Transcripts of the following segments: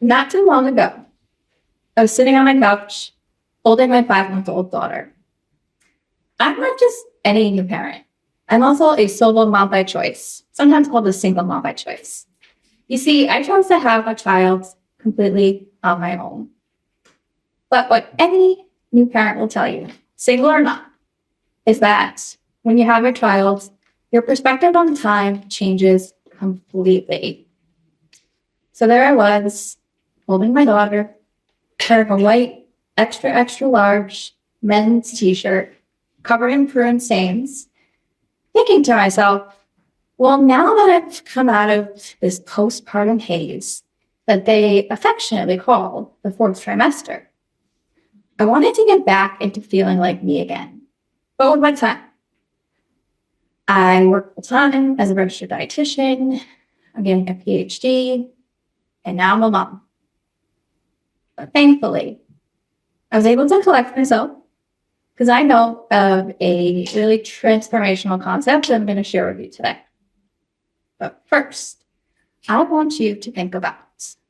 Not too long ago, I was sitting on my couch holding my 5-month-old daughter. I'm not just any new parent. I'm also a solo mom by choice, sometimes called a single mom by choice. You see, I chose to have a child completely on my own. But what any new parent will tell you, single or not, is that when you have a child, your perspective on time changes completely. So there I was, holding my daughter, wearing a white, extra, extra large men's t-shirt, covered in prune stains, thinking to myself, well, now that I've come out of this postpartum haze that they affectionately call the 4th trimester, I wanted to get back into feeling like me again, but with my time. I work full-time as a registered dietitian, I'm getting a PhD, and now I'm a mom. But thankfully, I was able to collect myself because I know of a really transformational concept that I'm going to share with you today. But first, I want you to think about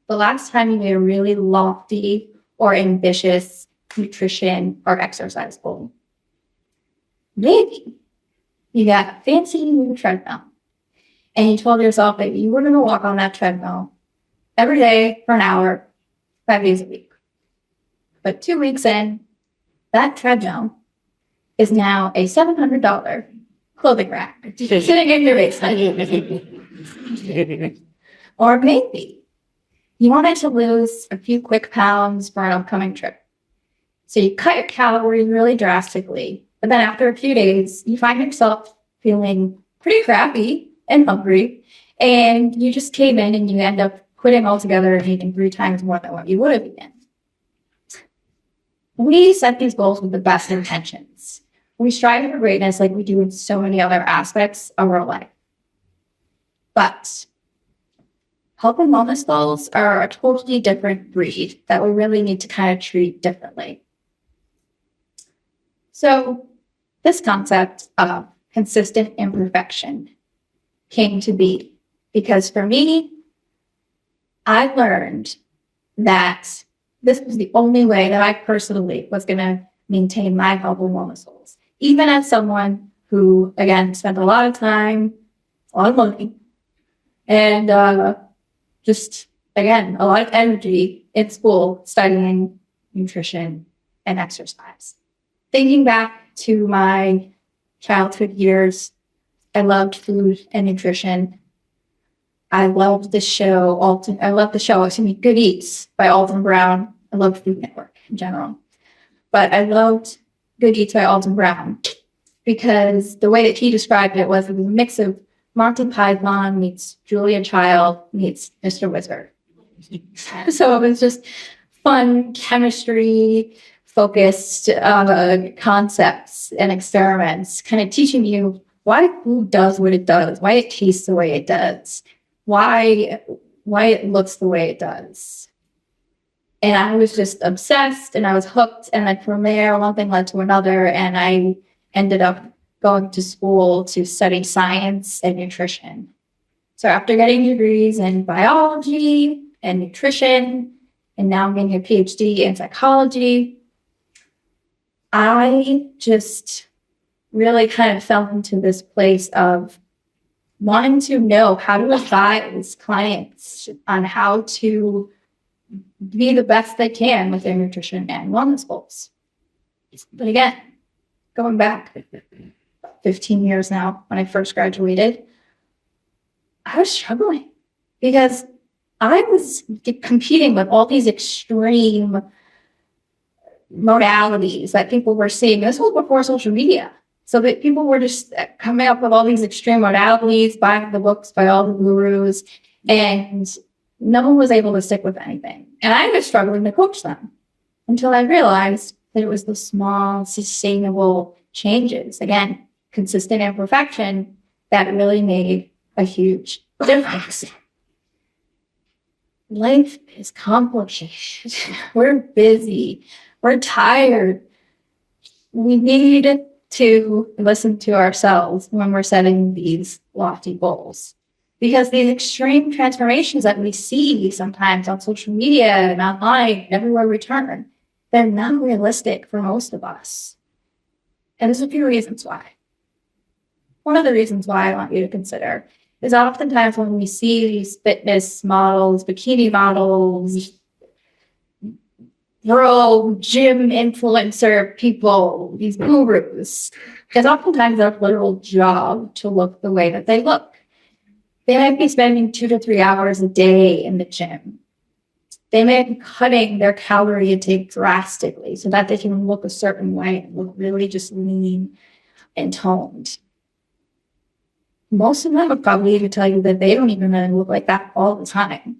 the last time you made a really lofty or ambitious nutrition or exercise goal. Maybe you got a fancy new treadmill and you told yourself that you were going to walk on that treadmill every day for an hour, 5 days a week. But 2 weeks in, that treadmill is now a $700 clothing rack sitting in your basement. Or maybe you wanted to lose a few quick pounds for an upcoming trip. So you cut your calories really drastically, but then after a few days, you find yourself feeling pretty crappy and hungry, and you just cave in and you end up quitting altogether and eating 3 times more than what you would have eaten. We set these goals with the best intentions. We strive for greatness like we do in so many other aspects of our life. But health and wellness goals are a totally different breed that we really need to kind of treat differently. So this concept of consistent imperfection came to be because for me, I learned that this was the only way that I personally was going to maintain my health and wellness goals. Even as someone who, again, spent a lot of time, a lot of money, and just, again, a lot of energy in school studying nutrition and exercise. Thinking back to my childhood years, I loved food and nutrition. I loved the show, Good Eats by Alton Brown. I love Food Network in general. But I loved Good Eats by Alton Brown because the way that he described it was a mix of Monty Python meets Julia Child meets Mr. Wizard. So it was just fun, chemistry-focused concepts and experiments, kind of teaching you why food does what it does, why it tastes the way it does, why it looks the way it does. And I was just obsessed and I was hooked. And then from there, one thing led to another. And I ended up going to school to study science and nutrition. So after getting degrees in biology and nutrition, and now I'm getting a PhD in psychology, I just really kind of fell into this place of wanting to know how to advise clients on how to be the best they can with their nutrition and wellness goals. But again, going back 15 years now, when I first graduated, I was struggling because I was competing with all these extreme modalities that people were seeing. This was before social media. So that people were just coming up with all these extreme modalities, buying the books by all the gurus, and no one was able to stick with anything. And I was struggling to coach them until I realized that it was the small, sustainable changes, again, consistent imperfection, that really made a huge difference. Life is complicated. We're busy. We're tired. We need to listen to ourselves when we're setting these lofty goals. Because these extreme transformations that we see sometimes on social media and online, everywhere we turn, they're not realistic for most of us. And there's a few reasons why. One of the reasons why I want you to consider is oftentimes when we see these fitness models, bikini models, rural gym influencer people, these gurus, it's oftentimes their literal job to look the way that they look. They might be spending 2 to 3 hours a day in the gym. They may be cutting their calorie intake drastically so that they can look a certain way and look really just lean and toned. Most of them would probably even tell you that they don't even really look like that all the time,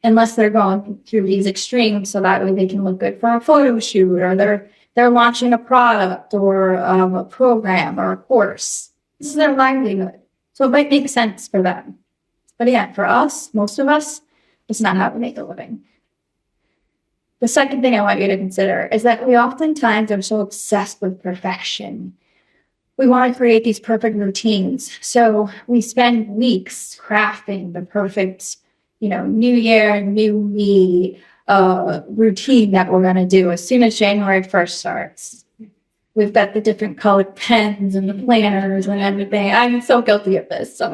unless they're going through these extremes so that way they can look good for a photo shoot, or they're launching a product or a program or a course. This is their livelihood. So it might make sense for them. But again, for us, most of us, it's not how we make a living. The second thing I want you to consider is that we oftentimes are so obsessed with perfection. We want to create these perfect routines. So we spend weeks crafting the perfect, new year, new me routine that we're going to do as soon as January 1st starts. We've got the different colored pens and the planners and everything. I'm so guilty of this. So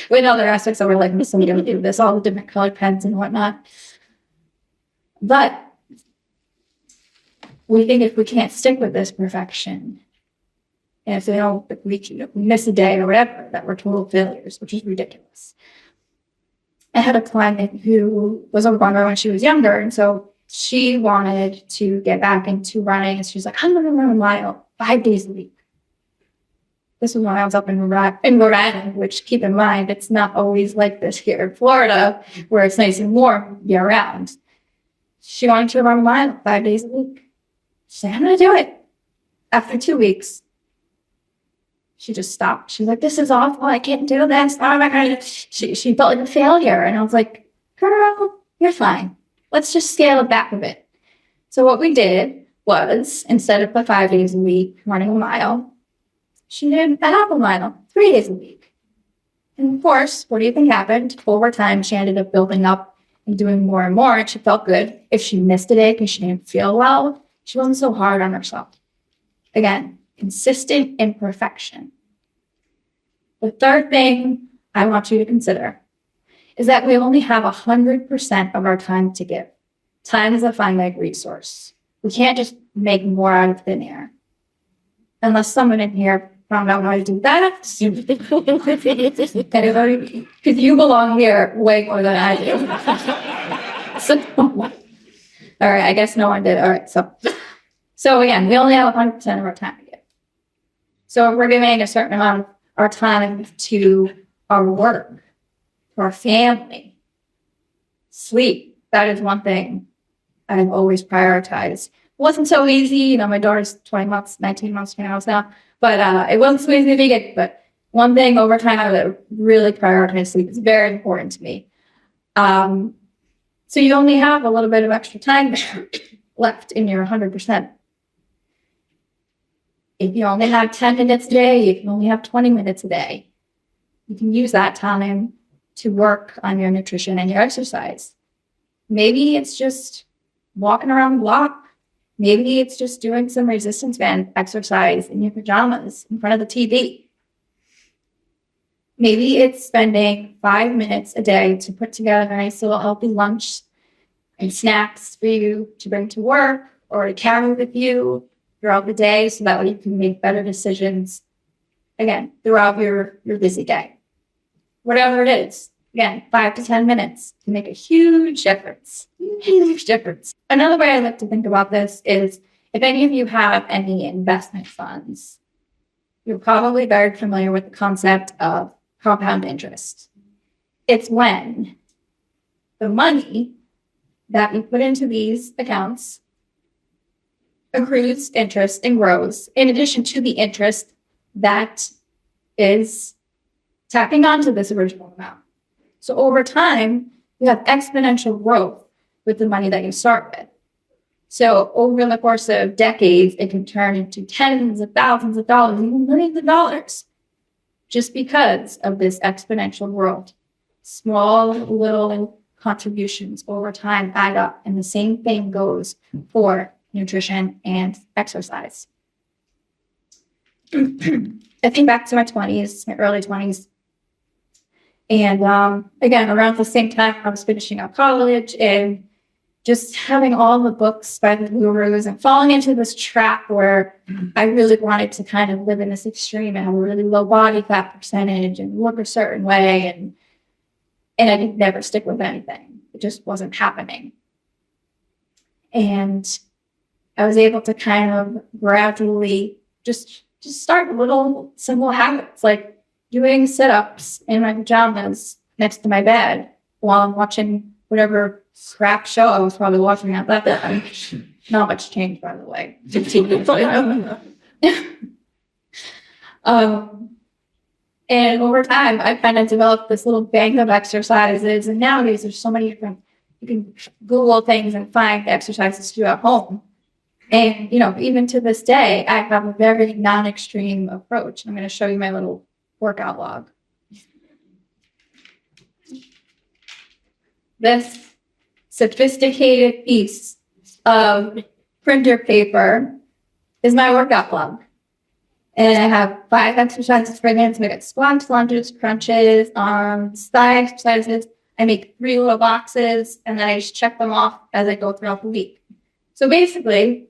with other aspects of our life, we don't do this, all the different colored pens and whatnot. But we think if we can't stick with this perfection, and if we miss a day or whatever, that we're total failures, which is ridiculous. I had a client who was a runner when she was younger, and so she wanted to get back into running, and she's like, I'm going to run a mile 5 days a week. This was when I was up in Rhode Island, which, keep in mind, it's not always like this here in Florida, where it's nice and warm year-round. She wanted to run a mile 5 days a week. She said, I'm going to do it. After 2 weeks, she just stopped. She's like, this is awful. I can't do this. How am I going to? She felt like a failure. And I was like, girl, you're fine. Let's just scale it back a bit. So what we did was, instead of the 5 days a week running a mile, she did a half a mile, 3 days a week. And of course, what do you think happened? Over time, she ended up building up and doing more and more. And she felt good. If she missed a day because she didn't feel well, she wasn't so hard on herself. Again, consistent imperfection. The third thing I want you to consider is that we only have 100% of our time to give. Time is a finite resource. We can't just make more out of thin air. Unless someone in here found out how to do that. Because you belong here way more than I do. All right, I guess no one did. All right, so again, we only have 100% of our time to give. So if we're giving a certain amount of our time to our work, to our family, sleep, that is one thing I've always prioritized. It wasn't so easy. My daughter's 20 months, 19 months from now now, but it wasn't so easy to begin. But one thing over time, I would really prioritize sleep. It's very important to me. So you only have a little bit of extra time left in your 100%. If you only have 10 minutes a day, you can only have 20 minutes a day. You can use that time to work on your nutrition and your exercise. Maybe it's just walking around the block. Maybe it's just doing some resistance band exercise in your pajamas in front of the TV. Maybe it's spending 5 minutes a day to put together a nice little healthy lunch and snacks for you to bring to work or to carry with you throughout the day, so that way you can make better decisions, again, throughout your busy day. Whatever it is, again, 5 to 10 minutes can make a huge difference. Huge difference. Another way I like to think about this is, if any of you have any investment funds, you're probably very familiar with the concept of compound interest. It's when the money that we put into these accounts accrues interest and grows, in addition to the interest that is tapping onto this original amount. So over time, you have exponential growth with the money that you start with. So over the course of decades, it can turn into tens of thousands of dollars, even millions of dollars. just because of this exponential growth. Small little contributions over time add up, and the same thing goes for nutrition and exercise. I think back to my 20s, my early 20s, and again, around the same time I was finishing up college and just having all the books by the gurus and falling into this trap where I really wanted to kind of live in this extreme and have a really low body fat percentage and look a certain way, and I could never stick with anything. It just wasn't happening. And I was able to kind of gradually just start little simple habits, like doing sit-ups in my pajamas next to my bed while I'm watching whatever crap show I was probably watching at that time. Not much change, by the way. 15 years later. And over time, I kind of developed this little bank of exercises. And nowadays, there's so many different, you can Google things and find exercises to do at home. And, even to this day, I have a very non-extreme approach. I'm going to show you my little workout log. This sophisticated piece of printer paper is my workout log. And I have 5 exercises for me. So I got squats, lunges, crunches, arms, thigh exercises. I make 3 little boxes, and then I just check them off as I go throughout the week. So basically,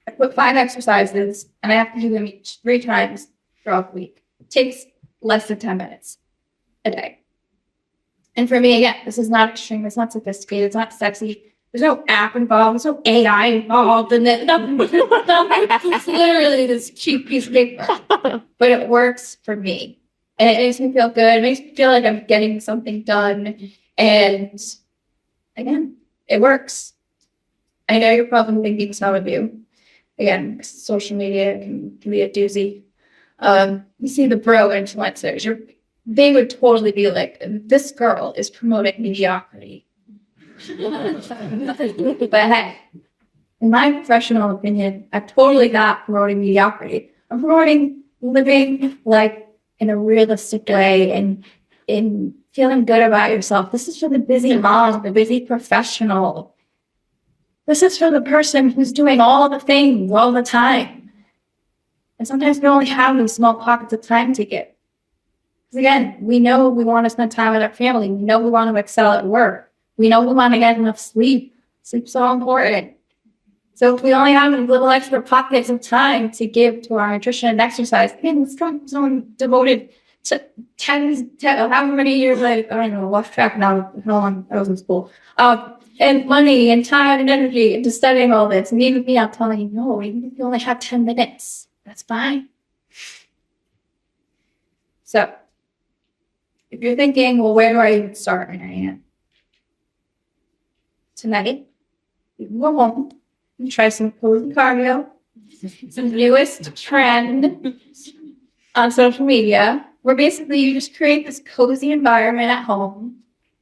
I put 5 exercises, and I have to do them each 3 times throughout the week. It takes less than 10 minutes a day. And for me, again, this is not extreme. It's not sophisticated. It's not sexy. There's no app involved. There's no AI involved. And nothing. It's literally this cheap piece of paper. But it works for me. And it makes me feel good. It makes me feel like I'm getting something done. And again, it works. I know you're probably thinking some of you. Again, social media can be a doozy. You see the bro influencers. They would totally be like, this girl is promoting mediocrity. But hey, in my professional opinion, I'm totally not promoting mediocrity. I'm promoting living life in a realistic way and in feeling good about yourself. This is for the busy mom, the busy professional. This is for the person who's doing all the things all the time. And sometimes we only have those small pockets of time to give. Because again, we know we want to spend time with our family. We know we want to excel at work. We know we want to get enough sleep. Sleep's so important. So if we only have little extra pockets of time to give to our nutrition and exercise, again, let's try someone devoted to 10, however many years, I don't know, lost track now, how long I was in school, and money and time and energy into studying all this. And even me, I'm telling you, no, even if you only have 10 minutes, that's fine. So, if you're thinking, well, where do I even start, Maryann? Tonight, you can go home and try some cozy cardio. It's the newest trend on social media, where basically you just create this cozy environment at home.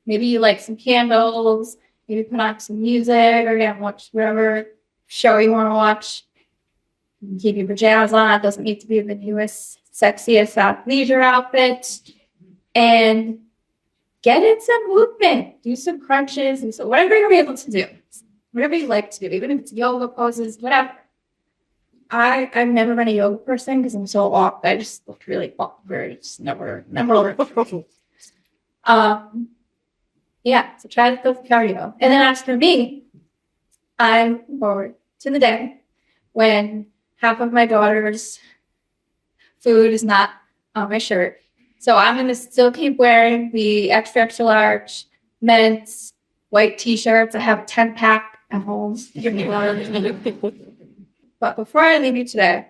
Maybe you like some candles, maybe put on some music, or watch whatever show you want to watch. You can keep your pajamas on. It doesn't need to be the newest, sexiest athleisure outfit. And get in some movement. Do some crunches, do some, whatever you're able to do. Whatever you like to do, even if it's yoga poses, whatever. I've never been a yoga person because I'm so off. I just looked really awkward. Just never. So try to go for cardio. And then as for me, I'm looking forward to the day when half of my daughter's food is not on my shirt. So I'm going to still keep wearing the extra large men's white t-shirts. I have a 10-pack at home. But before I leave you today,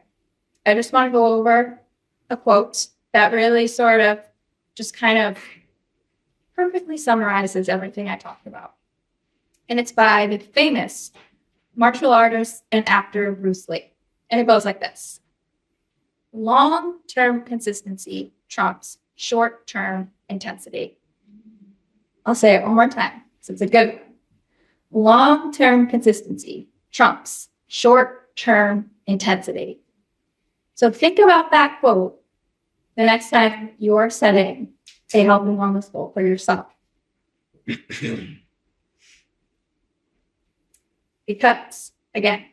I just want to go over a quote that really sort of just kind of perfectly summarizes everything I talked about. And it's by the famous martial artist and actor Bruce Lee. And it goes like this. Long-term consistency trumps short-term intensity. I'll say it one more time, so it's a good one. Long-term consistency trumps short-term intensity. So think about that quote the next time you're setting a health and wellness goal for yourself. Because, again,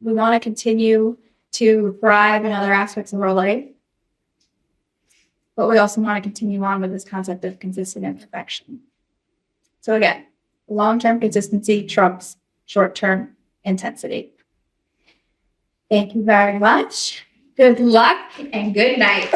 we want to continue to thrive in other aspects of our life, but we also want to continue on with this concept of consistent imperfection. So again, long-term consistency trumps short-term intensity. Thank you very much. Good luck and good night.